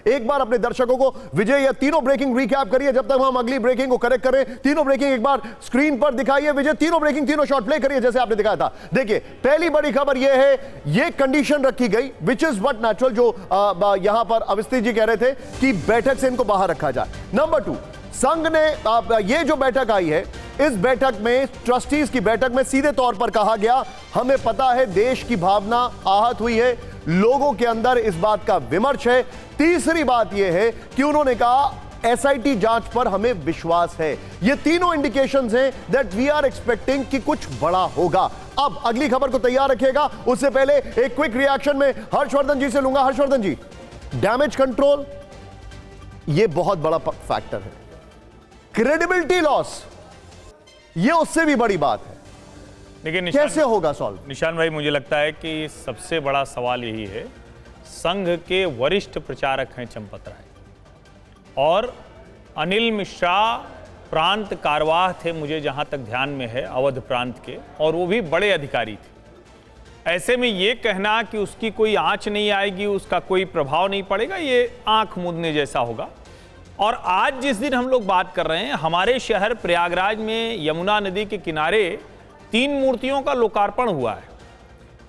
एक बार अपने दर्शकों को विजय ये तीनों ब्रेकिंग रिकैप करिए जब तक हम अगली ब्रेकिंग को करेक्ट करें। तीनों ब्रेकिंग एक बार स्क्रीन पर दिखाइए विजय, तीनों ब्रेकिंग तीनों शॉट प्ले करिए जैसे आपने दिखाया था। देखिए पहली बड़ी खबर यह है, यह कंडीशन रखी गई विच इज व्हाट नेचुरल, जो यहां पर अवस्थी जी कह रहे थे कि बैठक से इनको बाहर रखा जाए। नंबर 2, संघ ने ये जो बैठक आई है, इस बैठक में ट्रस्टीज की बैठक में सीधे तौर पर कहा गया, हमें पता है देश की भावना आहत हुई है, लोगों के अंदर इस बात का विमर्श है। तीसरी बात यह है कि उन्होंने कहा एसआईटी जांच पर हमें विश्वास है। ये तीनों इंडिकेशंस हैं दैट वी आर एक्सपेक्टिंग कि कुछ बड़ा होगा। अब अगली खबर को तैयार रखिएगा, उससे पहले एक क्विक रिएक्शन में हर्षवर्धन जी से लूंगा। हर्षवर्धन जी, डैमेज कंट्रोल ये बहुत बड़ा फैक्टर है, क्रेडिबिलिटी लॉस ये उससे भी बड़ी बात है। लेकिन कैसे होगा सॉल्व? निशान भाई, मुझे लगता है कि सबसे बड़ा सवाल यही है, संघ के वरिष्ठ प्रचारक हैं चंपत राय और अनिल मिश्रा प्रांत कारवाह थे, मुझे जहां तक ध्यान में है, अवध प्रांत के, और वो भी बड़े अधिकारी थे। ऐसे में ये कहना कि उसकी कोई आंच नहीं आएगी, उसका कोई प्रभाव नहीं पड़ेगा, ये आंख मूंदने जैसा होगा। और आज जिस दिन हम लोग बात कर रहे हैं, हमारे शहर प्रयागराज में यमुना नदी के किनारे 3 मूर्तियों का लोकार्पण हुआ है,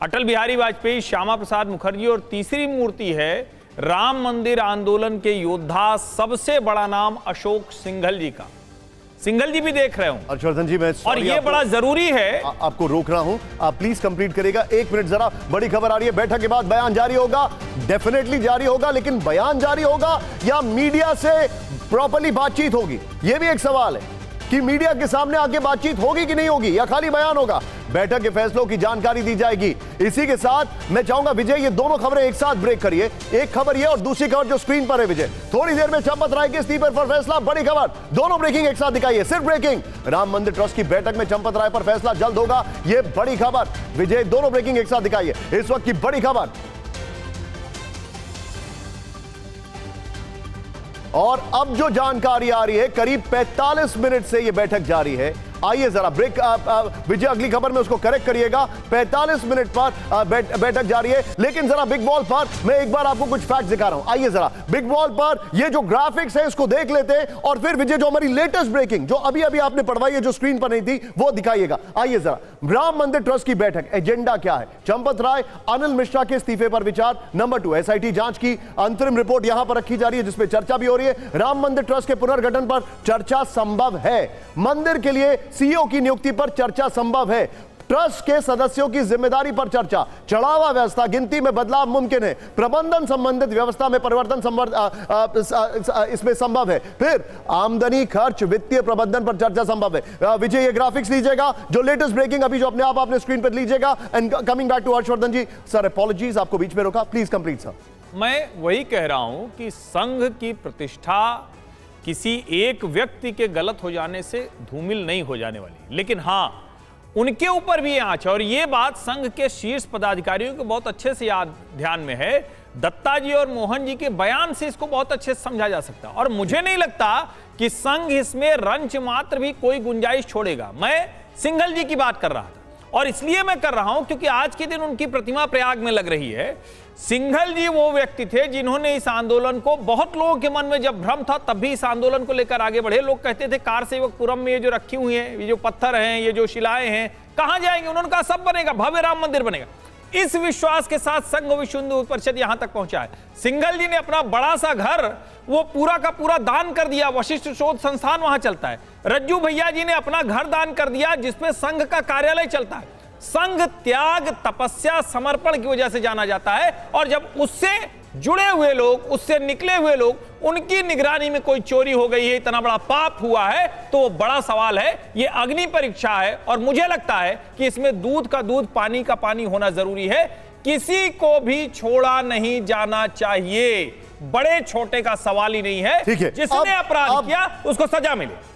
अटल बिहारी वाजपेयी, श्यामा प्रसाद मुखर्जी, और तीसरी मूर्ति है राम मंदिर आंदोलन के योद्धा, सबसे बड़ा नाम अशोक सिंघल जी का। सिंघल जी भी देख रहे हूं हर्षवर्धन जी, मैं और ये बड़ा जरूरी है, आपको रोक रहा हूं, आप प्लीज कंप्लीट करिएगा। 1 मिनट जरा। बड़ी खबर आ रही है, बैठक के बाद बयान जारी होगा, डेफिनेटली जारी होगा, लेकिन बयान जारी होगा या मीडिया से प्रॉपर्ली बातचीत होगी, यह भी एक सवाल है कि मीडिया के सामने आके बातचीत होगी कि नहीं होगी या खाली बयान होगा। बैठक के फैसलों की जानकारी दी जाएगी। इसी के साथ मैं चाहूंगा विजय ये दोनों खबरें एक साथ ब्रेक करिए, एक खबर ये और दूसरी खबर जो स्क्रीन पर है विजय। थोड़ी देर में चंपत राय के इस्तीफे पर फैसला, बड़ी खबर, दोनों ब्रेकिंग एक साथ दिखाइए। सिर्फ ब्रेकिंग, राम मंदिर ट्रस्ट की बैठक में चंपत राय पर फैसला जल्द होगा, ये बड़ी खबर विजय, दोनों ब्रेकिंग एक साथ दिखाइए। इस वक्त की बड़ी खबर, और अब जो जानकारी आ रही है, करीब 45 मिनट से यह बैठक जारी है। आइए जरा ब्रेक, विजय अगली खबर में उसको करेक्ट करिएगा। 45 मिनट पर बैठक जारी है, लेकिन जरा बिग बॉल पर मैं एक बार आपको कुछ फैक्ट दिखा रहा हूं। आइए जरा बिग बॉल पर ये जो ग्राफिक्स है इसको देख लेते हैं और फिर विजय जो हमारी लेटेस्ट ब्रेकिंग जो अभी अभी आपने पढ़वाई है, जो स्क्रीन पर नहीं थी, वो दिखाइएगा। आइए जरा, राम मंदिर ट्रस्ट की बैठक, एजेंडा क्या है? चंपत राय, अनिल मिश्रा के इस्तीफे पर विचार। नंबर 2, एसआईटी जांच की अंतरिम रिपोर्ट यहां पर रखी जा रही है, जिसपे चर्चा भी हो रही है। राम मंदिर ट्रस्ट के पुनर्गठन पर चर्चा संभव है, मंदिर के लिए सीईओ की नियुक्ति पर चर्चा संभव है, ट्रस्ट के सदस्यों की जिम्मेदारी पर चर्चा, चढ़ावा व्यवस्था, गिनती में बदलाव मुमकिन है, प्रबंधन संबंधित व्यवस्था में परिवर्तन इसमें संभव है, फिर आमदनी खर्च वित्तीय प्रबंधन पर चर्चा संभव है। विजय ये ग्राफिक्स लीजिएगा, जो लेटेस्ट ब्रेकिंग अभी जो अपने आप आपने स्क्रीन पर लीजिएगा। And coming back to Harshvardhan ji, sir apologies, आपको बीच में रोका, प्लीज कंप्लीट सर। मैं वही कह रहा हूं कि संघ की प्रतिष्ठा किसी एक व्यक्ति के गलत हो जाने से धूमिल नहीं हो जाने वाली, लेकिन हां, उनके ऊपर भी आंच है। और यह बात संघ के शीर्ष पदाधिकारियों को बहुत अच्छे से याद ध्यान में है। दत्ता जी और मोहन जी के बयान से इसको बहुत अच्छे से समझा जा सकता है, और मुझे नहीं लगता कि संघ इसमें रंच मात्र भी कोई गुंजाइश छोड़ेगा। मैं सिंघल जी की बात कर रहा था, और इसलिए मैं कर रहा हूं क्योंकि आज के दिन उनकी प्रतिमा प्रयाग में लग रही है। सिंघल जी वो व्यक्ति थे जिन्होंने इस आंदोलन को, बहुत लोगों के मन में जब भ्रम था तब भी इस आंदोलन को लेकर आगे बढ़े। लोग कहते थे कारसेवकपुरम में ये जो रखी हुई हैं, ये जो पत्थर हैं, ये जो शिलाएं हैं, कहां जाएंगे? उन्होंने कहा सब बनेगा, भव्य राम मंदिर बनेगा। इस विश्वास के साथ संघ विश्व हिंदू परिषद यहां तक पहुंचा है। सिंघल जी ने अपना बड़ा सा घर वो पूरा का पूरा दान कर दिया, वशिष्ठ शोध संस्थान वहां चलता है। रज्जू भैया जी ने अपना घर दान कर दिया जिसमें संघ का कार्यालय चलता है। संघ त्याग, तपस्या, समर्पण की वजह से जाना जाता है, और जब उससे जुड़े हुए लोग, उससे निकले हुए लोग, उनकी निगरानी में कोई चोरी हो गई है, इतना बड़ा पाप हुआ है, तो वो बड़ा सवाल है। ये अग्नि परीक्षा है, और मुझे लगता है कि इसमें दूध का दूध, पानी का पानी होना जरूरी है। किसी को भी छोड़ा नहीं जाना चाहिए, बड़े छोटे का सवाल ही नहीं है। जिसने अपराध किया उसको सजा मिले।